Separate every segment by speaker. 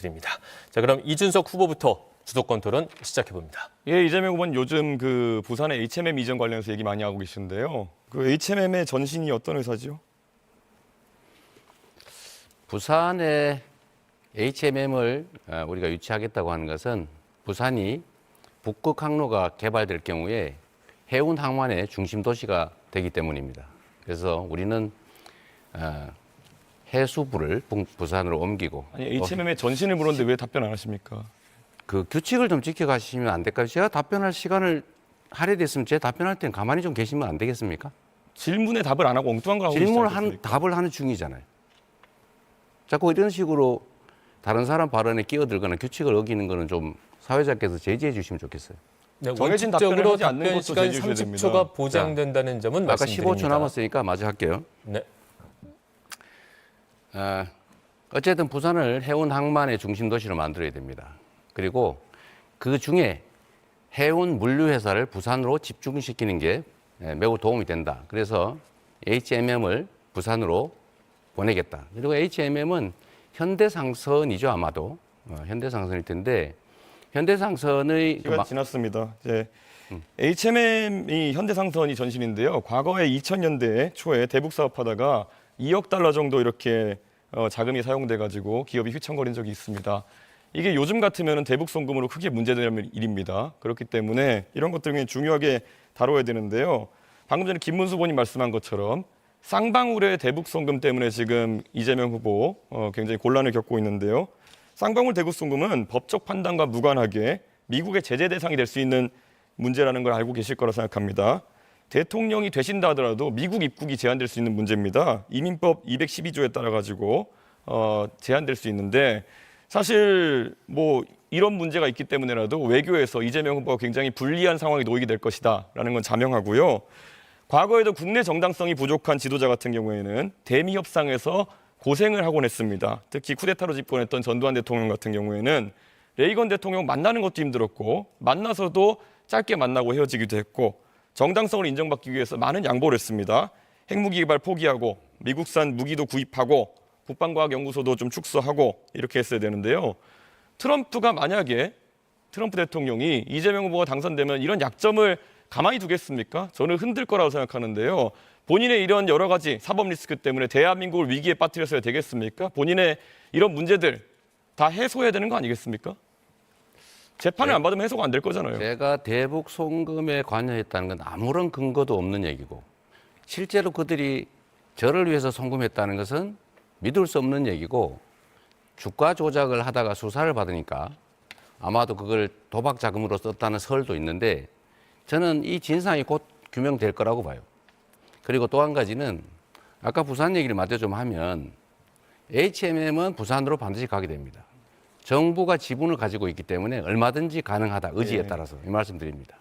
Speaker 1: 드립니다. 자, 그럼 이준석 후보부터 주도권 토론 시작해 봅니다.
Speaker 2: 예, 이재명 후보는 요즘 그 부산의 HMM 이전 관련해서 얘기 많이 하고 계시는데요. 그 HMM의 전신이 어떤 회사죠?
Speaker 3: 부산에 HMM을 우리가 유치하겠다고 하는 것은 부산이 북극 항로가 개발될 경우에 해운 항만의 중심 도시가 되기 때문입니다. 그래서 우리는 해수부를 부산으로 옮기고.
Speaker 2: 아니, HMM의 전신을 물었는데 왜 답변 안 하십니까?
Speaker 3: 그 규칙을 좀 지켜가시면 안 될까요? 제가 답변할 시간을 할애됐으면 제 답변할 땐 가만히 좀 계시면 안 되겠습니까?
Speaker 2: 질문에 답을 안 하고 엉뚱한 걸 하고
Speaker 3: 질문을
Speaker 2: 계시지 않겠습니까?
Speaker 3: 답을 하는 중이잖아요. 자꾸 이런 식으로 다른 사람 발언에 끼어들거나 규칙을 어기는 거는 좀 사회자께서 제지해 주시면 좋겠어요.
Speaker 1: 네,
Speaker 2: 정해진
Speaker 1: 원칙적으로
Speaker 2: 답변을 하지 않는
Speaker 1: 답변
Speaker 2: 것도
Speaker 1: 시간
Speaker 2: 제지해 주셔야
Speaker 1: 30초가
Speaker 2: 됩니다.
Speaker 1: 보장된다는 점은
Speaker 3: 아까
Speaker 1: 말씀드립니다.
Speaker 3: 15초 남았으니까 마저 할게요.
Speaker 1: 네.
Speaker 3: 어쨌든 부산을 해운 항만의 중심 도시로 만들어야 됩니다. 그리고 그 중에 해운 물류 회사를 부산으로 집중시키는 게 매우 도움이 된다. 그래서 HMM을 부산으로 보내겠다. 그리고 HMM은 현대상선이죠, 아마도. 현대상선일 텐데 현대상선의
Speaker 2: 시간 지났습니다. 이제 HMM이 현대상선이 전신인데요. 과거에 2000년대 초에 대북 사업하다가 2억 달러 정도 이렇게 자금이 사용돼가지고 기업이 휘청거린 적이 있습니다. 이게 요즘 같으면 대북 송금으로 크게 문제되는 일입니다. 그렇기 때문에 이런 것들을 중요하게 다뤄야 되는데요. 방금 전에 김문수 의원님 말씀한 것처럼 쌍방울의 대북 송금 때문에 지금 이재명 후보 굉장히 곤란을 겪고 있는데요. 쌍방울 대북 송금은 법적 판단과 무관하게 미국의 제재 대상이 될 수 있는 문제라는 걸 알고 계실 거라 생각합니다. 대통령이 되신다 하더라도 미국 입국이 제한될 수 있는 문제입니다. 이민법 212조에 따라 가지고 제한될 수 있는데 사실 뭐 이런 문제가 있기 때문에라도 외교에서 이재명 후보가 굉장히 불리한 상황에 놓이게 될 것이다라는 건 자명하고요. 과거에도 국내 정당성이 부족한 지도자 같은 경우에는 대미 협상에서 고생을 하곤 했습니다. 특히 쿠데타로 집권했던 전두환 대통령 같은 경우에는 레이건 대통령 만나는 것도 힘들었고 만나서도 짧게 만나고 헤어지기도 했고 정당성을 인정받기 위해서 많은 양보를 했습니다. 핵무기 개발 포기하고 미국산 무기도 구입하고 국방과학연구소도 좀 축소하고 이렇게 했어야 되는데요. 트럼프가 만약에 트럼프 대통령이 이재명 후보가 당선되면 이런 약점을 가만히 두겠습니까? 저는 흔들 거라고 생각하는데요. 본인의 이런 여러 가지 사법 리스크 때문에 대한민국을 위기에 빠뜨렸어야 되겠습니까? 본인의 이런 문제들 다 해소해야 되는 거 아니겠습니까? 재판을 안 받으면 해소가 안 될 거잖아요.
Speaker 3: 제가 대북 송금에 관여했다는 건 아무런 근거도 없는 얘기고 실제로 그들이 저를 위해서 송금했다는 것은 믿을 수 없는 얘기고 주가 조작을 하다가 수사를 받으니까 아마도 그걸 도박 자금으로 썼다는 설도 있는데 저는 이 진상이 곧 규명될 거라고 봐요. 그리고 또 한 가지는 아까 부산 얘기를 마저 좀 하면 HMM은 부산으로 반드시 가게 됩니다. 정부가 지분을 가지고 있기 때문에 얼마든지 가능하다. 의지에 따라서 이 말씀 드립니다.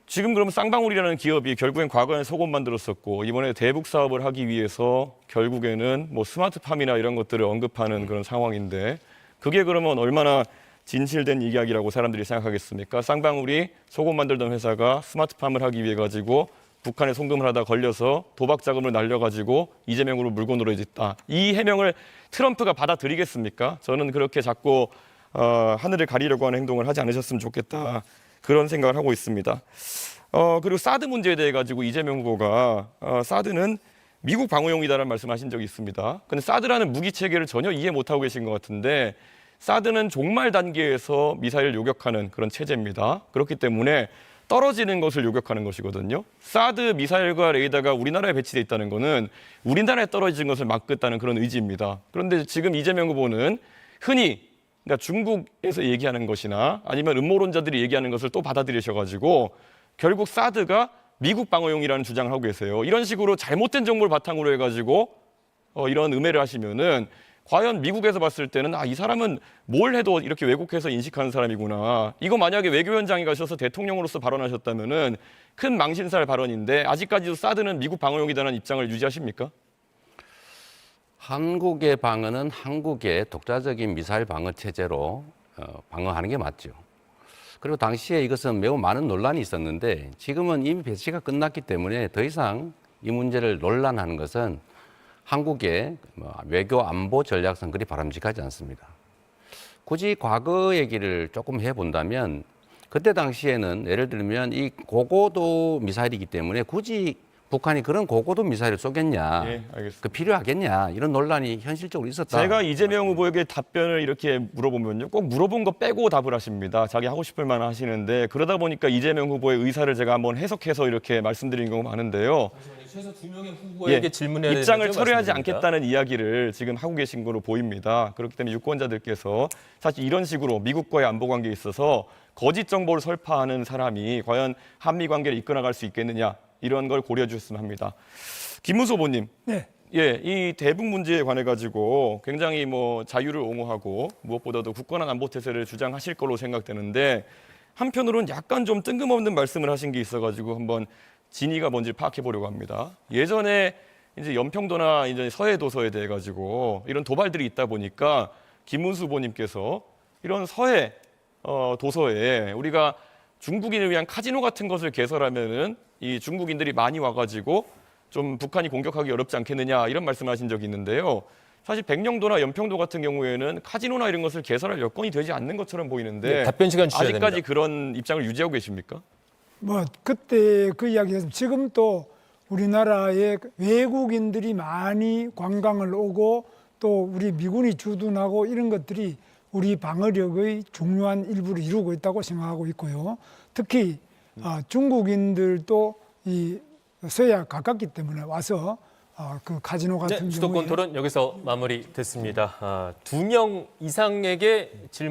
Speaker 2: 지금 그러면 쌍방울이라는 기업이 결국엔 과거에 속옷 만들었었고 이번에 대북 사업을 하기 위해서 결국에는 뭐 스마트팜이나 이런 것들을 언급하는 그런 상황인데 그게 그러면 얼마나 진실된 이야기라고 사람들이 생각하겠습니까? 쌍방울이 속옷 만들던 회사가 스마트팜을 하기 위해 가지고 북한에 송금을 하다 걸려서 도박 자금을 날려가지고 이재명으로 물고 늘어졌다. 이 해명을 트럼프가 받아들이겠습니까? 저는 그렇게 자꾸 하늘을 가리려고 하는 행동을 하지 않으셨으면 좋겠다. 그런 생각을 하고 있습니다. 그리고 사드 문제에 대해 가지고 이재명 후보가 사드는 미국 방어용이다라는 말씀하신 적이 있습니다. 근데 사드라는 무기 체계를 전혀 이해 못하고 계신 것 같은데 사드는 종말 단계에서 미사일을 요격하는 그런 체제입니다. 그렇기 때문에 떨어지는 것을 요격하는 것이거든요. 사드 미사일과 레이더가 우리나라에 배치되어 있다는 것은 우리나라에 떨어지는 것을 막겠다는 그런 의지입니다. 그런데 지금 이재명 후보는 흔히 그러니까 중국에서 얘기하는 것이나 아니면 음모론자들이 얘기하는 것을 또 받아들이셔가지고 결국 사드가 미국 방어용이라는 주장을 하고 계세요. 이런 식으로 잘못된 정보를 바탕으로 해가지고 이런 음해를 하시면은 과연 미국에서 봤을 때는 이 사람은 뭘 해도 이렇게 왜곡해서 인식하는 사람이구나. 이거 만약에 외교 현장에 가셔서 대통령으로서 발언하셨다면은 큰 망신살 발언인데 아직까지도 사드는 미국 방어용이라는 입장을 유지하십니까?
Speaker 3: 한국의 방어는 한국의 독자적인 미사일 방어 체제로 방어하는 게 맞죠. 그리고 당시에 이것은 매우 많은 논란이 있었는데 지금은 이미 배치가 끝났기 때문에 더 이상 이 문제를 논란하는 것은 한국의 외교 안보 전략상 그리 바람직하지 않습니다. 굳이 과거 얘기를 조금 해본다면 그때 당시에는 예를 들면 이 고고도 미사일이기 때문에 굳이 북한이 그런 고고도 미사일을 쏘겠냐,
Speaker 2: 예, 알겠습니다.
Speaker 3: 그 필요하겠냐 이런 논란이 현실적으로 있었다.
Speaker 2: 제가 이재명 후보에게 답변을 이렇게 물어보면요, 꼭 물어본 거 빼고 답을 하십니다. 자기 하고 싶을 만한 하시는데 그러다 보니까 이재명 후보의 의사를 제가 한번 해석해서 이렇게 말씀드린 경우 많은데요.
Speaker 1: 최소 2명의 후보에게
Speaker 2: 예,
Speaker 1: 질문해야
Speaker 2: 입장을
Speaker 1: 되는지
Speaker 2: 철회하지
Speaker 1: 말씀드립니다.
Speaker 2: 않겠다는 이야기를 지금 하고 계신 거로 보입니다. 그렇기 때문에 유권자들께서 사실 이런 식으로 미국과의 안보 관계에 있어서 거짓 정보를 설파하는 사람이 과연 한미 관계를 이끌어갈 수 있겠느냐 이런 걸 고려해 주셨으면 합니다. 김문수 후보님,
Speaker 4: 네.
Speaker 2: 예, 이 대북 문제에 관해 가지고 굉장히 뭐 자유를 옹호하고 무엇보다도 굳건한 안보 태세를 주장하실 걸로 생각되는데 한편으로는 약간 좀 뜬금없는 말씀을 하신 게 있어가지고 한번 진위가 뭔지 파악해 보려고 합니다. 예전에 이제 연평도나 이제 서해 도서에 대해 가지고 이런 도발들이 있다 보니까 김문수 후보님께서 이런 서해 도서에 우리가 중국인을 위한 카지노 같은 것을 개설하면은 이 중국인들이 많이 와가지고 좀 북한이 공격하기 어렵지 않겠느냐 이런 말씀하신 적이 있는데요. 사실 백령도나 연평도 같은 경우에는 카지노나 이런 것을 개설할 여건이 되지 않는 것처럼 보이는데
Speaker 1: 네, 답변 시간 주셔야
Speaker 2: 아직까지
Speaker 1: 됩니다.
Speaker 2: 그런 입장을 유지하고 계십니까?
Speaker 4: 뭐 그때 그 이야기에서 지금 또 우리나라에 외국인들이 많이 관광을 오고 또 우리 미군이 주둔하고 이런 것들이 우리 방어력의 중요한 일부를 이루고 있다고 생각하고 있고요. 특히 중국인들도 이 서해와 가깝기 때문에 와서 그 카지노 같은
Speaker 1: 네,
Speaker 4: 경우에
Speaker 1: 수도권 토론 여기서 마무리됐습니다. 2명 이상에게 질문